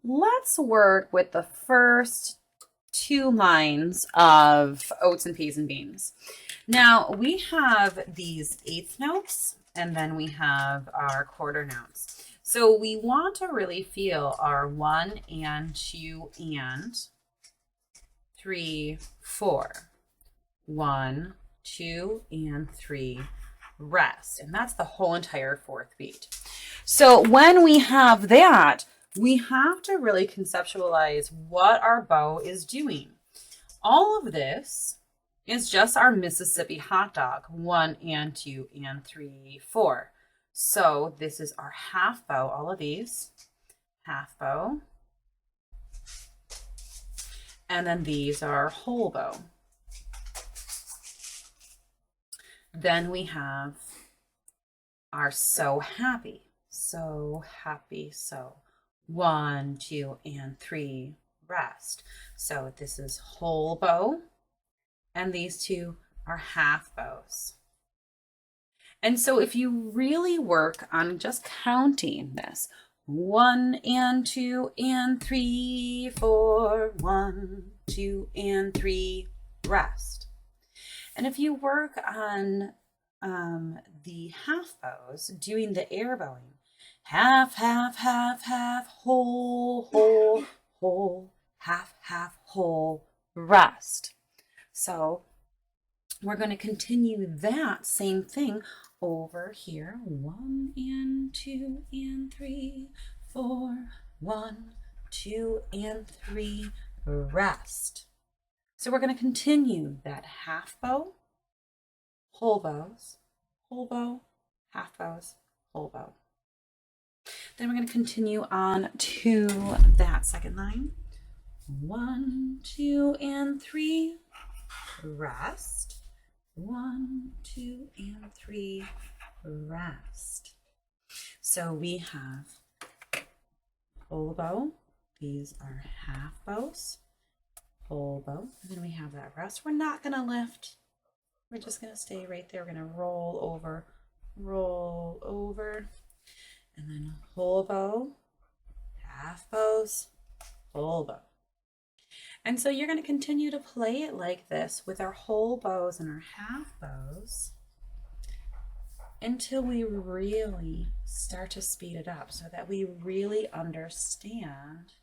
let's work with the first two lines of oats and peas and beans. Now we have these eighth notes and then we have our quarter notes. So we want to really feel our 1 and 2 and 3, 4. 1, 2, and 3, rest. And that's the whole entire fourth beat. So when we have that, we have to really conceptualize what our bow is doing. All of this is just our Mississippi hot dog, 1 and 2 and 3, 4. So this is our half bow, all of these, half bow. And then these are whole bow. Then we have our so happy, so. 1, 2, and 3, rest. So this is whole bow, and these two are half bows. And so if you really work on just counting this, 1 and 2 and 3, 4, 1, 2, and 3, rest. And if you work on the half bows, doing the air bowing, half, half, half, half, whole, whole, whole, half, half, whole, rest. So we're going to continue that same thing over here. 1 and 2 and 3, 4, 1, 2, and 3, rest. So we're going to continue that half bow, whole bows, whole bow, half bows, whole bow. Then we're going to continue on to that second line. 1, 2, and 3, rest. 1, 2, and 3, rest. So we have whole bow. These are half bows, whole bow. And then we have that rest. We're not going to lift. We're just going to stay right there. We're going to roll over, and then whole bow, half bows, whole bow. And so you're going to continue to play it like this with our whole bows and our half bows until we really start to speed it up so that we really understand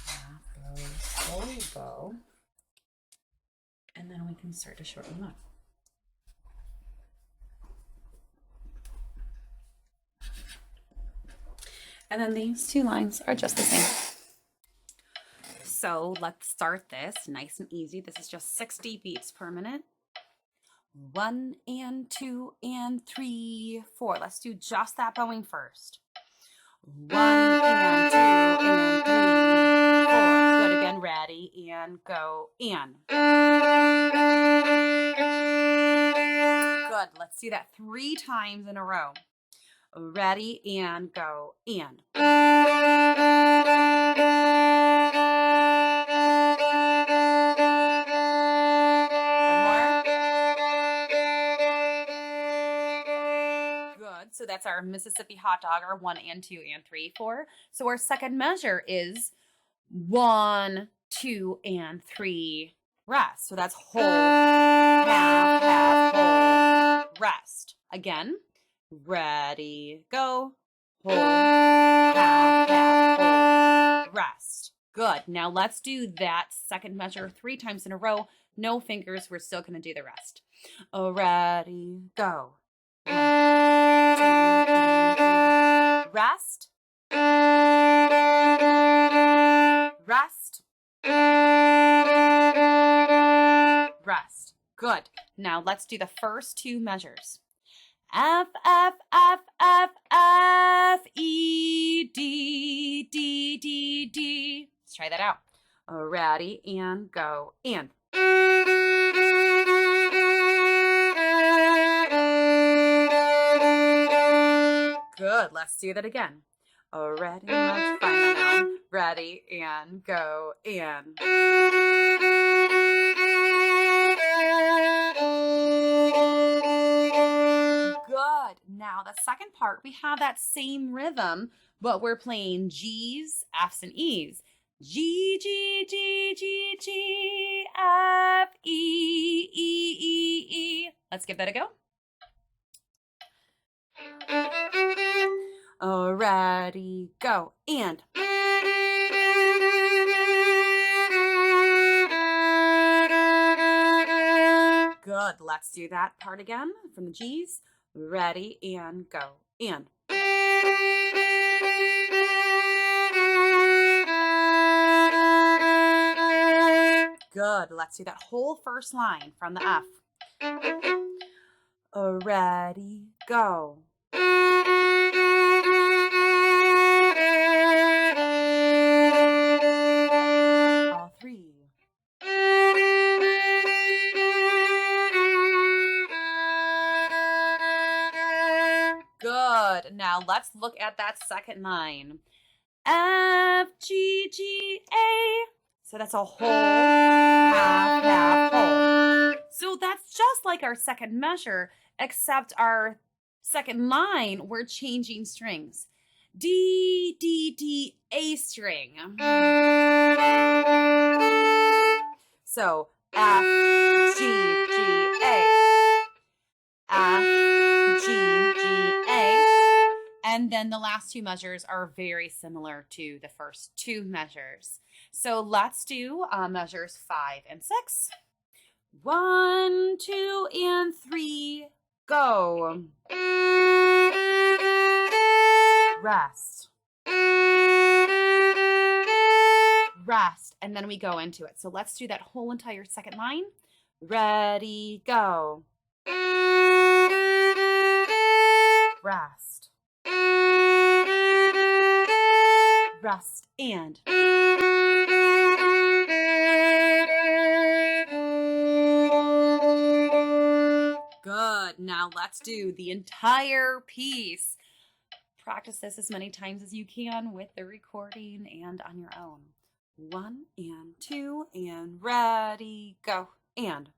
half bow, whole bow, and then we can start to shorten them up. And then these two lines are just the same. So let's start this nice and easy. This is just 60 beats per minute. 1 and 2 and 3, 4. Let's do just that bowing first. 1 and 2 and 3, 4. Good again. Ready and go and. Good. Let's do that 3 times in a row. Ready and go and. So that's our Mississippi hot dog, our 1 and 2 and 3, 4. So our second measure is 1, 2, and 3, rest. So that's whole, half, half, whole, rest. Again, ready, go, whole, half, half, whole, rest. Good. Now let's do that second measure 3 times in a row. No fingers. We're still going to do the rest. Ready, go. Rest, rest, rest. Good. Now let's do the first 2 measures. F, F, F, F, F, E, D, D, D, D. Let's try that out. Ready and go and. Good. Let's do that again. Ready, let's find that now. Ready and go and. Good. Now the second part, we have that same rhythm, but we're playing G's, F's, and E's. G, G, G, G, G, F, E, E, E, E. Let's give that a go. Alrighty, go. And. Good. Let's do that part again from the G's. Ready, and go. And. Good. Let's do that whole first line from the F. Ready, go. All three. Good. Now let's look at that second line. F, G, G, A. So that's a whole, half, half, whole. So that's just like our second measure, except our second line, we're changing strings. D, D, D, A string. So F, G, G, A. F, G, G, A. And then the last two measures are very similar to the first two measures. So let's do measures 5 and 6. 1, 2, and 3, go. Rest. Rest. And then we go into it. So let's do that whole entire second line. Ready, go. Rest. Rest, and. Good. Now let's do the entire piece. Practice this as many times as you can with the recording and on your own. 1 and 2 and ready, go. And.